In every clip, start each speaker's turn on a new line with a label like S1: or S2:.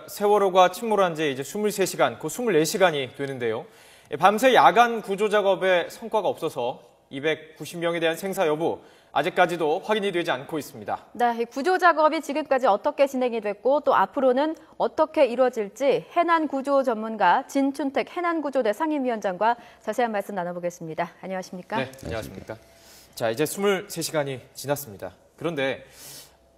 S1: 세월호가 침몰한 지 이제 23시간, 곧 24시간이 되는데요. 밤새 야간 구조 작업에 성과가 없어서 290명에 대한 생사 여부 아직까지도 확인이 되지 않고 있습니다.
S2: 네, 구조 작업이 지금까지 어떻게 진행이 됐고 또 앞으로는 어떻게 이루어질지 해난 구조 전문가 진춘택 해난구조대 상임위원장과 자세한 말씀 나눠보겠습니다. 안녕하십니까?
S1: 네, 안녕하십니까? 자, 이제 23시간이 지났습니다. 그런데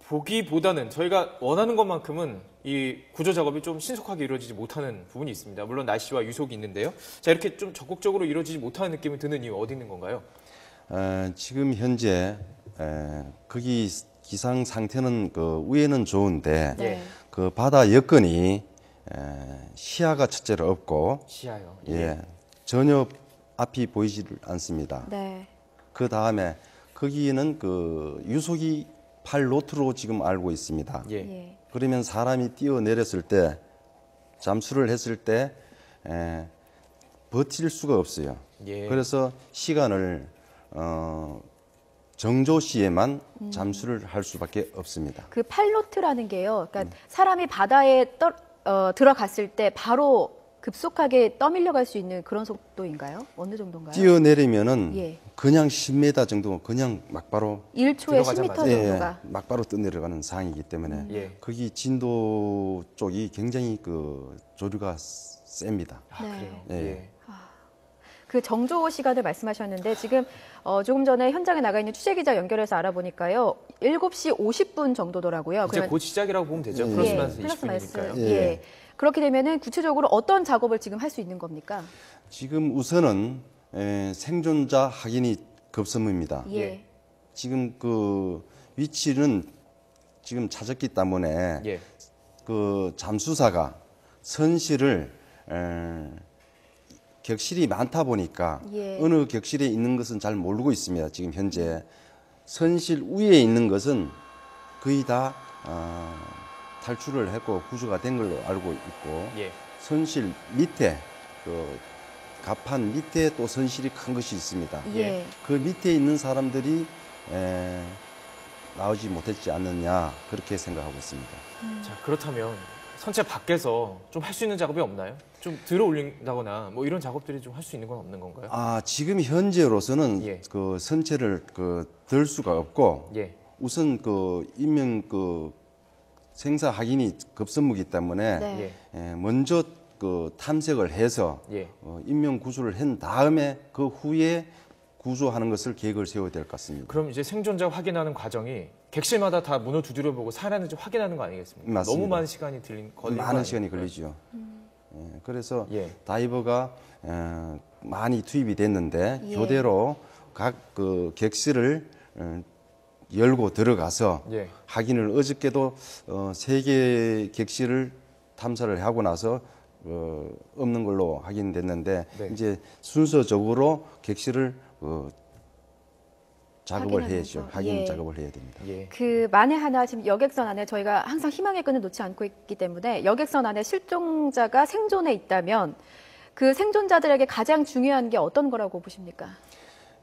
S1: 보기보다는 저희가 원하는 것만큼은 이 구조 작업이 좀 신속하게 이루어지지 못하는 부분이 있습니다. 물론 날씨와 유속이 있는데요. 자, 이렇게 좀 적극적으로 이루어지지 못하는 느낌이 드는 이유 어디 있는 건가요?
S3: 지금 현재 거기 기상 상태는 그 위에는 좋은데
S2: 네.
S3: 그 바다 여건이 시야가 첫째로 없고
S1: 시야요.
S3: 예, 전혀 앞이 보이지를 않습니다.
S2: 네.
S3: 그 다음에 거기는 그 유속이 8노트로 지금 알고 있습니다.
S1: 예.
S2: 예.
S3: 그러면 사람이 뛰어내렸을 때 잠수를 했을 때 버틸 수가 없어요.
S1: 예.
S3: 그래서 시간을 정조 시에만 잠수를 할 수밖에 없습니다.
S2: 그 팔로트라는 게요. 그러니까 사람이 바다에 들어갔을 때 바로 급속하게 떠밀려갈 수 있는 그런 속도인가요? 어느 정도인가요?
S3: 뛰어내리면은
S2: 예.
S3: 그냥 10m 정도 그냥 막바로
S2: 1초에 10m
S1: 들어가자마자.
S2: 정도가.
S3: 막바로 떠내려가는 상황이기 때문에
S1: 예.
S3: 거기 진도 쪽이 굉장히 그 조류가 셉니다.
S1: 아,
S2: 네.
S1: 그래요.
S3: 예.
S1: 예.
S2: 그 정조 시간을 말씀하셨는데 지금 조금 전에 현장에 나가 있는 취재기자 연결해서 알아보니까요. 7시 50분 정도더라고요.
S1: 이제 곧 시작이라고 보면 되죠.
S3: 예.
S1: 플러스
S2: 예,
S1: 마이너스
S2: 플러스 마이너스.
S1: 20분이니까요.
S3: 예.
S2: 예. 그렇게 되면은 구체적으로 어떤 작업을 지금 할 수 있는 겁니까?
S3: 지금 우선은 생존자 확인이 급선무입니다.
S2: 예.
S3: 지금 그 위치는 지금 찾았기 때문에
S1: 예.
S3: 그 잠수사가 선실을 격실이 많다 보니까
S2: 예.
S3: 어느 격실에 있는 것은 잘 모르고 있습니다. 지금 현재 선실 위에 있는 것은 거의 다 탈출을 했고 구조가 된 걸로 알고 있고
S1: 예.
S3: 선실 밑에 그 갑판 밑에 또 선실이 큰 것이 있습니다.
S2: 예.
S3: 그 밑에 있는 사람들이 나오지 못했지 않느냐 그렇게 생각하고 있습니다.
S1: 자, 그렇다면 선체 밖에서 좀 할 수 있는 작업이 없나요? 좀 들어 올린다거나 뭐 이런 작업들이 좀 할 수 있는 건 없는 건가요?
S3: 지금 현재로서는
S1: 예.
S3: 그 선체를 들 수가 없고
S1: 예.
S3: 우선 그 인명 그 생사 확인이 급선무기 때문에
S2: 네.
S1: 예.
S3: 먼저 그 탐색을 해서
S1: 예.
S3: 인명 구조를 한 다음에 그 후에 구조하는 것을 계획을 세워야 될 것 같습니다.
S1: 그럼 이제 생존자 확인하는 과정이 객실마다 다 문을 두드려보고 살아있는지 확인하는 거 아니겠습니까?
S3: 맞습니다.
S1: 너무 많은 시간이 걸리는 거
S3: 많은 시간이
S1: 아닙니까?
S3: 걸리죠. 그래서
S1: 예.
S3: 다이버가 많이 투입이 됐는데
S2: 예.
S3: 교대로 각 그 객실을 열고 들어가서
S1: 예.
S3: 확인을 어저께도 3개 객실을 탐사를 하고 나서 없는 걸로 확인됐는데
S1: 네.
S3: 이제 순서적으로 객실을 작업을
S2: 확인하면서.
S3: 해야죠. 확인
S2: 예.
S3: 작업을 해야 됩니다.
S1: 예.
S2: 그 만에 하나 지금 여객선 안에 저희가 항상 희망의 끈을 놓지 않고 있기 때문에 여객선 안에 실종자가 생존해 있다면 그 생존자들에게 가장 중요한 게 어떤 거라고 보십니까?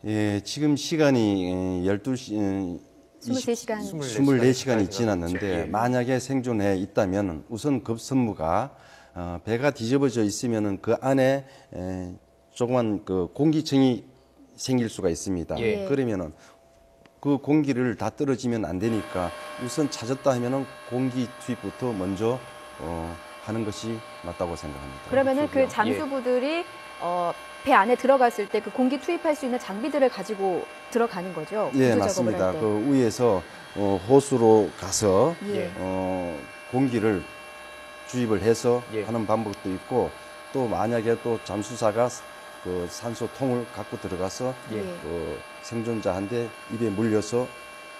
S3: 예, 지금 시간이 12시
S2: 23시간.
S3: 24시간이 지났는데
S1: 예.
S3: 만약에 생존해 있다면 우선 급선무가 배가 뒤집어져 있으면은 그 안에 조그만 그 공기층이 생길 수가 있습니다.
S1: 예.
S3: 그러면은 그 공기를 다 떨어지면 안 되니까 우선 찾았다 하면은 공기 투입부터 먼저 하는 것이 맞다고 생각합니다.
S2: 그러면은 그
S1: 그렇군요.
S2: 잠수부들이 배 안에 들어갔을 때 그 공기 투입할 수 있는 장비들을 가지고 들어가는 거죠?
S3: 예,
S2: 구조 작업을
S3: 맞습니다.
S2: 할 때.
S3: 그 위에서 호수로 가서
S2: 예.
S3: 공기를 주입을 해서
S1: 예.
S3: 하는 방법도 있고 또 만약에 또 잠수사가 그 산소통을 갖고 들어가서
S1: 예.
S3: 그 생존자한테 입에 물려서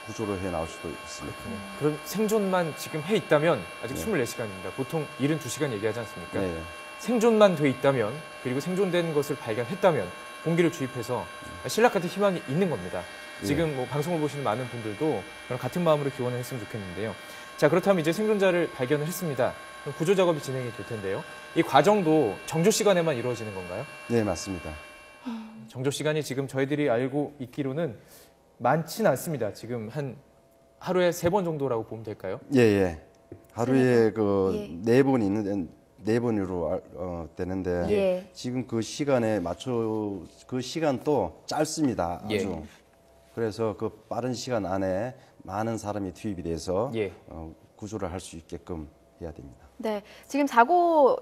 S3: 구조를 해 나올 수도 있습니다.
S1: 그럼 생존만 지금 해 있다면 아직 24시간입니다. 보통 72시간 얘기하지 않습니까?
S3: 네.
S1: 생존만 돼 있다면 그리고 생존된 것을 발견했다면 공기를 주입해서 신락 같은 희망이 있는 겁니다. 지금 뭐 방송을 보시는 많은 분들도 그런 같은 마음으로 기원을 했으면 좋겠는데요. 자, 그렇다면 이제 생존자를 발견을 했습니다. 그럼 구조 작업이 진행이 될 텐데요. 이 과정도 정조 시간에만 이루어지는 건가요?
S3: 네, 맞습니다.
S1: 정조 시간이 지금 저희들이 알고 있기로는 많지는 않습니다. 지금 하루에 3번 정도라고 보면 될까요?
S3: 예, 예. 하루에 그
S2: 예.
S3: 네 번 있는데 네 번으로 되는데
S2: 예.
S3: 지금 그 시간에 맞춰 그 시간도 짧습니다. 아주.
S1: 예.
S3: 그래서 그 빠른 시간 안에 많은 사람이 투입이 돼서
S1: 예.
S3: 구조를 할 수 있게끔 해야 됩니다.
S2: 네, 지금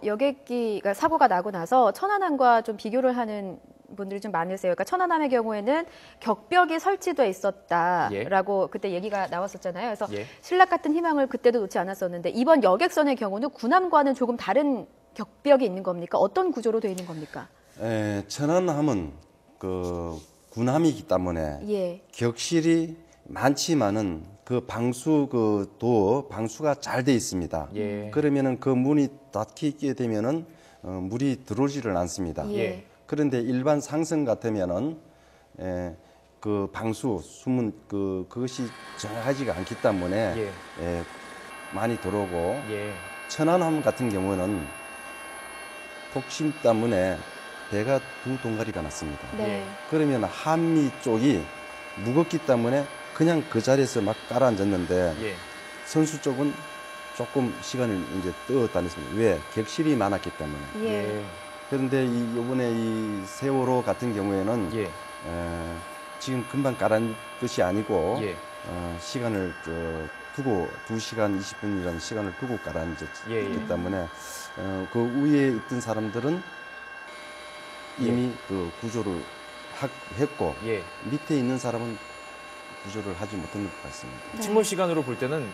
S2: 여객기가 사고가 나고 나서 천안함과 좀 비교를 하는 분들이 좀 많으세요. 그러니까 천안함의 경우에는 격벽이 설치돼 있었다라고 그때 얘기가 나왔었잖아요. 그래서
S1: 예.
S2: 신락 같은 희망을 그때도 놓지 않았었는데 이번 여객선의 경우는 군함과는 조금 다른 격벽이 있는 겁니까? 어떤 구조로 되어 있는 겁니까?
S3: 천안함은 그 군함이기 때문에
S2: 예,
S3: 격실이 많지만은 그 방수가 잘 돼 있습니다.
S1: 예.
S3: 그러면은 그 문이 닫히게 되면은 물이 들어오지를 않습니다.
S2: 예.
S3: 그런데 일반 상선 같으면은 그 방수 수문 그것이 정확하지가 않기 때문에
S1: 예.
S3: 많이 들어오고
S1: 예.
S3: 천안함 같은 경우는 폭심 때문에 배가 두 동가리가 났습니다.
S2: 네,
S3: 그러면 한미 쪽이 무겁기 때문에 그냥 그 자리에서 막 가라앉았는데
S1: 예.
S3: 선수 쪽은 조금 시간을 이제 떠 다녔습니다. 왜? 격실이 많았기 때문에.
S2: 예,
S3: 그런데 이번에 이 세월호 같은 경우에는
S1: 예.
S3: 지금 금방 가라앉은 것이 아니고
S1: 예.
S3: 시간을 두고 2시간 20분이라는 시간을 두고 가라앉았기
S1: 예.
S3: 때문에 그 위에 있던 사람들은 이미 그 구조를 했고
S1: 예.
S3: 밑에 있는 사람은 구조를 하지 못한 것 같습니다.
S2: 네.
S1: 침몰 시간으로 볼 때는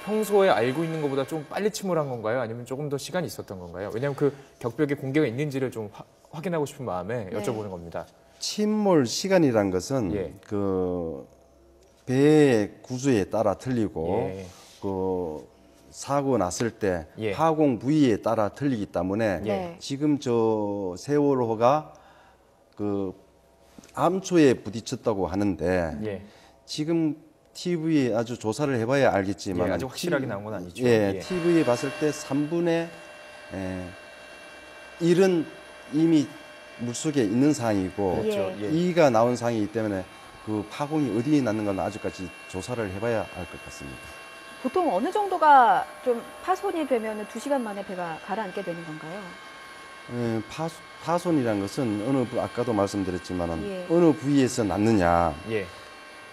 S1: 평소에 알고 있는 것보다 좀 빨리 침몰한 건가요? 아니면 조금 더 시간이 있었던 건가요? 왜냐하면 그 격벽에 공개가 있는지를 좀 확인하고 싶은 마음에
S2: 네.
S1: 여쭤보는 겁니다.
S3: 침몰 시간이란 것은
S1: 예.
S3: 그 배의 구조에 따라 틀리고
S1: 예.
S3: 그 사고 났을 때
S1: 예.
S3: 파공 부위에 따라 틀리기 때문에
S2: 네.
S3: 지금 저 세월호가 그 암초에 부딪혔다고 하는데
S1: 예.
S3: 지금 TV에 아주 조사를 해봐야 알겠지만
S1: 예, 아직 확실하게 나온 건 아니죠.
S3: 예,
S1: 예.
S3: TV에 봤을 때 3분의 1은 이미 물속에 있는 상황이고
S2: 예.
S1: 예.
S3: 2가 나온 상황이기 때문에 그 파공이 어디에 났는 건 아직까지 조사를 해봐야 알 것 같습니다.
S2: 보통 어느 정도가 좀 파손이 되면 2시간 만에 배가 가라앉게 되는 건가요?
S3: 파손이란 것은 아까도 말씀드렸지만은
S2: 예.
S3: 어느 부위에서 났느냐
S1: 예.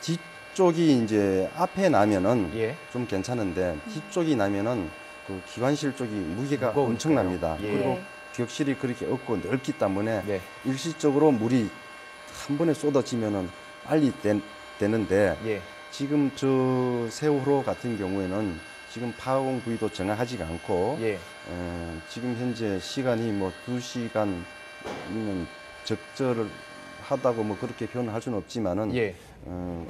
S3: 뒤쪽이 이제 앞에 나면은
S1: 예.
S3: 좀 괜찮은데 뒤쪽이 나면은 그 기관실 쪽이 무게가
S1: 무거우니까요.
S3: 엄청납니다.
S1: 예.
S3: 그리고 격실이 그렇게 없고 넓기 때문에
S1: 네.
S3: 일시적으로 물이 한 번에 쏟아지면은 빨리 되는데
S1: 예.
S3: 지금 저 세월호 같은 경우에는 지금 파공 부위도 정확하지가 않고
S1: 예.
S3: 지금 현재 시간이 뭐 2시간이면 적절을 하다고 뭐 그렇게 표현할 수는 없지만은
S1: 예.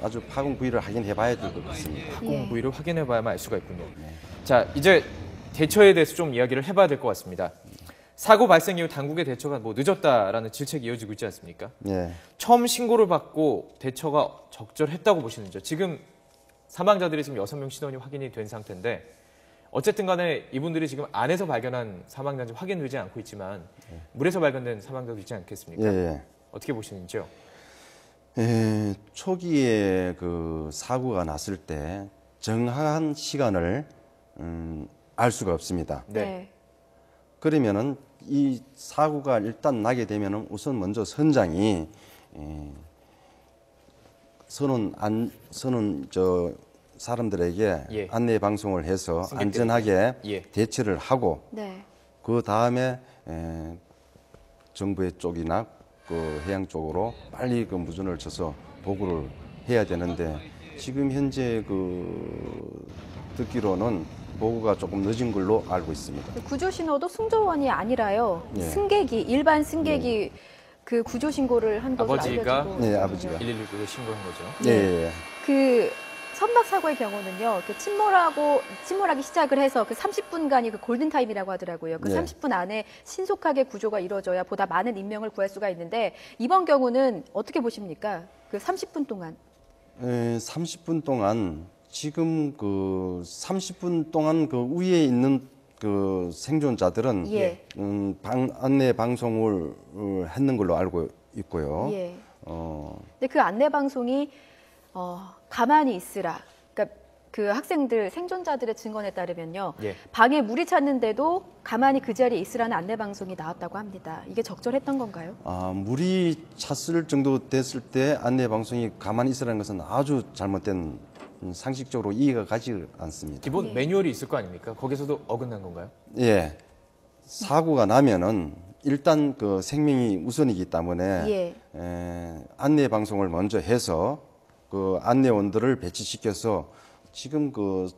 S3: 아주 파공 부위를 확인해 봐야 될 것 같습니다.
S1: 파공 부위를 확인해 봐야만 알 수가 있군요.
S3: 네.
S1: 자, 이제 대처에 대해서 좀 이야기를 해봐야 될 것 같습니다. 사고 발생 이후 당국의 대처가 뭐 늦었다라는 질책이 이어지고 있지 않습니까?
S3: 예.
S1: 처음 신고를 받고 대처가 적절했다고 보시는지요? 지금 사망자들이 지금 6명 신원이 확인이 된 상태인데 어쨌든 간에 이분들이 지금 안에서 발견한 사망자는 확인되지 않고 있지만 물에서 발견된 사망자도 있지 않겠습니까?
S3: 예.
S1: 어떻게 보시는지요?
S3: 초기에 그 사고가 났을 때 정확한 시간을 알 수가 없습니다.
S1: 네.
S3: 그러면은 이 사고가 일단 나게 되면은 우선 먼저 선장이 선은 저 사람들에게
S1: 예.
S3: 안내 방송을 해서
S1: 승객들에게.
S3: 안전하게
S1: 예.
S3: 대처를 하고
S2: 네.
S3: 그 다음에 정부의 쪽이나 그 해양 쪽으로 빨리 그 무전을 쳐서 보고를 해야 되는데 지금 현재 그 듣기로는 보고가 조금 늦은 걸로 알고 있습니다.
S2: 구조 신호도 승조원이 아니라요.
S3: 예.
S2: 승객이 일반 승객이 그 구조 신고를 한 것으로
S1: 아버지가?
S2: 알려지고
S3: 네,
S2: 있거든요.
S3: 아버지가.
S1: 119에 신고한 거죠.
S3: 예.
S2: 그 선박 사고의 경우는요. 그 침몰하기 시작을 해서 그 30분간이 그 골든 타임이라고 하더라고요. 그
S3: 네.
S2: 30분 안에 신속하게 구조가 이루어져야 보다 많은 인명을 구할 수가 있는데 이번 경우는 어떻게 보십니까? 그 30분 동안.
S3: 30분 동안 지금 그 30분 동안 그 위에 있는 그 생존자들은
S2: 예.
S3: 안내 방송을 했는 걸로 알고 있고요.
S2: 예. 근데 그 안내 방송이 가만히 있으라. 그러니까 그 학생들 생존자들의 증언에 따르면요.
S1: 예.
S2: 방에 물이 찼는데도 가만히 그 자리에 있으라는 안내 방송이 나왔다고 합니다. 이게 적절했던 건가요?
S3: 물이 찼을 정도 됐을 때 안내 방송이 가만히 있으라는 것은 아주 잘못된 상식적으로 이해가 가지 않습니다.
S1: 기본
S2: 예.
S1: 매뉴얼이 있을 거 아닙니까? 거기서도 어긋난 건가요?
S3: 예. 사고가 나면은 일단 그 생명이 우선이기 때문에 안내 방송을 먼저 해서 그 안내원들을 배치시켜서 지금 그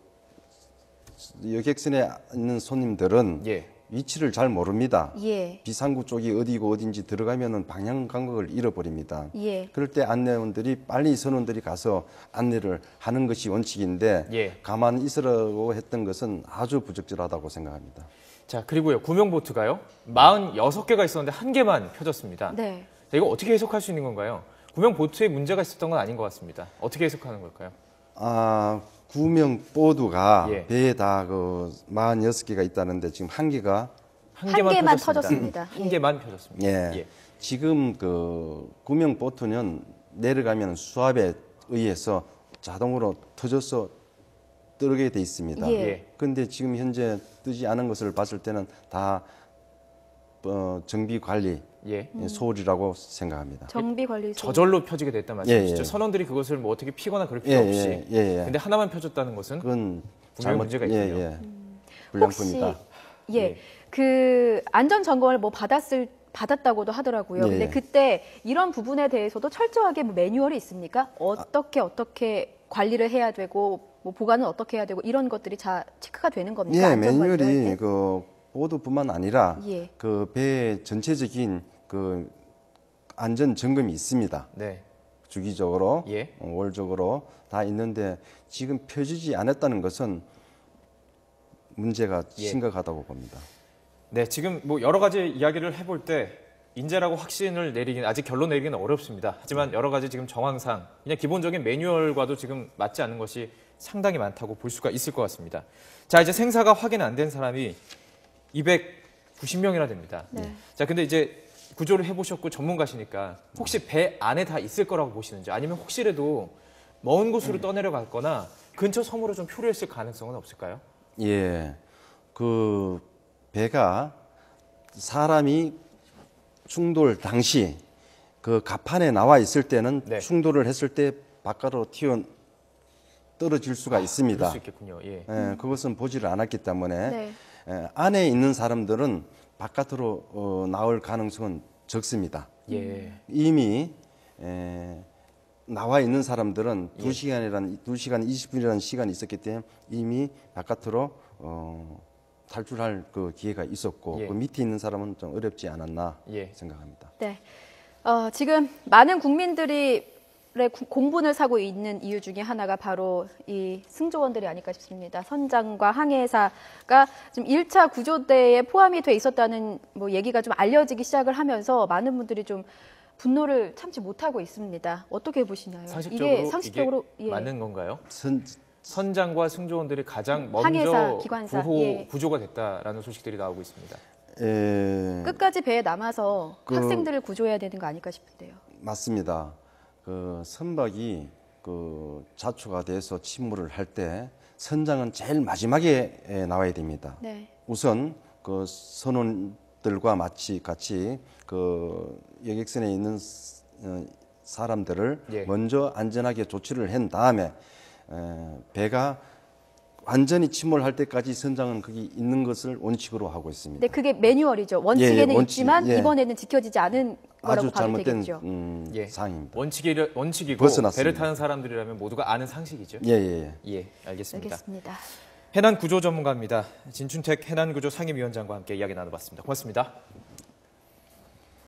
S3: 여객선에 있는 손님들은
S1: 예.
S3: 위치를 잘 모릅니다.
S2: 예.
S3: 비상구 쪽이 어디고 어딘지 들어가면은 방향 감각을 잃어버립니다.
S2: 예.
S3: 그럴 때 안내원들이 빨리 선원들이 가서 안내를 하는 것이 원칙인데
S1: 예.
S3: 가만히 있으라고 했던 것은 아주 부적절하다고 생각합니다.
S1: 자, 그리고요. 구명보트가요. 46개가 있었는데 1개만 펴졌습니다.
S2: 네.
S1: 자, 이거 어떻게 해석할 수 있는 건가요? 구명보트에 문제가 있었던 건 아닌 것 같습니다. 어떻게 해석하는 걸까요?
S3: 구명보드가
S1: 예.
S3: 배에 다 그 46개가 있다는데 지금 한 개만
S2: 한 개만 터졌습니다.
S1: 한 개만 펴졌습니다.
S3: 예.
S1: 예.
S3: 지금 그 구명보트는 내려가면 수압에 의해서 자동으로 터져서 뜨게 돼 있습니다.
S2: 예.
S3: 그런데 지금 현재 뜨지 않은 것을 봤을 때는 다 정비 관리
S1: 예.
S3: 소홀이라고 생각합니다.
S2: 정비 관리
S1: 저절로 펴지게 됐단 말씀이시죠.
S3: 예.
S1: 선원들이 그것을 뭐 어떻게 피거나 그럴 필요 없이. 근데 하나만 펴졌다는 것은
S3: 그건
S1: 분명히 문제가 있군요.
S3: 불량품이다.
S2: 혹시 그 안전 점검을 뭐 받았다고도 하더라고요. 근데 그때 이런 부분에 대해서도 철저하게 뭐 매뉴얼이 있습니까? 어떻게 관리를 해야 되고 뭐 보관은 어떻게 해야 되고 이런 것들이 다 체크가 되는 겁니까?
S3: 예,
S2: 안전 관리를 할
S3: 매뉴얼이
S2: 때?
S3: 그 보드뿐만 아니라
S2: 예.
S3: 그 배 전체적인 그 안전 점검이 있습니다.
S1: 네.
S3: 주기적으로,
S1: 예.
S3: 월적으로 다 있는데 지금 펴지지 않았다는 것은 문제가
S1: 예.
S3: 심각하다고 봅니다.
S1: 네, 지금 뭐 여러 가지 이야기를 해볼 때 인재라고 확신을 내리긴 아직 결론 내리기는 어렵습니다. 하지만 여러 가지 지금 정황상 그냥 기본적인 매뉴얼과도 지금 맞지 않는 것이 상당히 많다고 볼 수가 있을 것 같습니다. 자, 이제 생사가 확인 안 된 사람이 290명이나 됩니다.
S2: 네.
S1: 자, 근데 이제 구조를 해보셨고 전문가시니까 혹시 배 안에 다 있을 거라고 보시는지 아니면 혹시라도 먼 곳으로 떠내려갔거나 근처 섬으로 좀 표류했을 가능성은 없을까요?
S3: 예, 그 배가 사람이 충돌 당시 그 갑판에 나와 있을 때는
S1: 네.
S3: 충돌을 했을 때 바깥으로 떨어질 수가 있습니다.
S1: 그럴 수 있겠군요. 예.
S3: 예, 그것은 보지를 않았기 때문에
S2: 네.
S3: 안에 있는 사람들은 바깥으로 나올 가능성은 적습니다.
S1: 예.
S3: 이미 나와 있는 사람들은 2시간 20분이라는 시간이 있었기 때문에 이미 바깥으로 탈출할 그 기회가 있었고
S1: 예.
S3: 그 밑에 있는 사람은 좀 어렵지 않았나
S1: 예.
S3: 생각합니다.
S2: 네. 지금 많은 국민들이 공분을 사고 있는 이유 중에 하나가 바로 이 승조원들이 아닐까 싶습니다. 선장과 항해사가 지금 1차 구조대에 포함이 돼 있었다는 뭐 얘기가 좀 알려지기 시작을 하면서 많은 분들이 좀 분노를 참지 못하고 있습니다. 어떻게 보시나요?
S1: 상식적으로 이게 맞는 건가요? 선장과 승조원들이 가장 먼저
S2: 항해사, 기관사,
S1: 구조가 됐다라는 소식들이 나오고 있습니다.
S2: 끝까지 배에 남아서 학생들을 구조해야 되는 거 아닐까 싶은데요.
S3: 맞습니다. 그 선박이 그 자초가 돼서 침몰을 할 때 선장은 제일 마지막에 나와야 됩니다.
S2: 네.
S3: 우선 그 선원들과 같이 그 여객선에 있는 사람들을 먼저 안전하게 조치를 한 다음에 배가 완전히 침몰할 때까지 선장은 거기 있는 것을 원칙으로 하고 있습니다.
S2: 네, 그게 매뉴얼이죠. 원칙에는 있지만 이번에는 지켜지지 않은 거라고 봐도 되겠죠.
S3: 아주 잘못된 사항입니다.
S1: 원칙이고
S3: 벗어났습니다.
S1: 배를 타는 사람들이라면 모두가 아는 상식이죠.
S3: 예,
S1: 알겠습니다.
S2: 알겠습니다.
S1: 해난 구조 전문가입니다. 진춘택 해난구조 상임위원장과 함께 이야기 나눠봤습니다. 고맙습니다.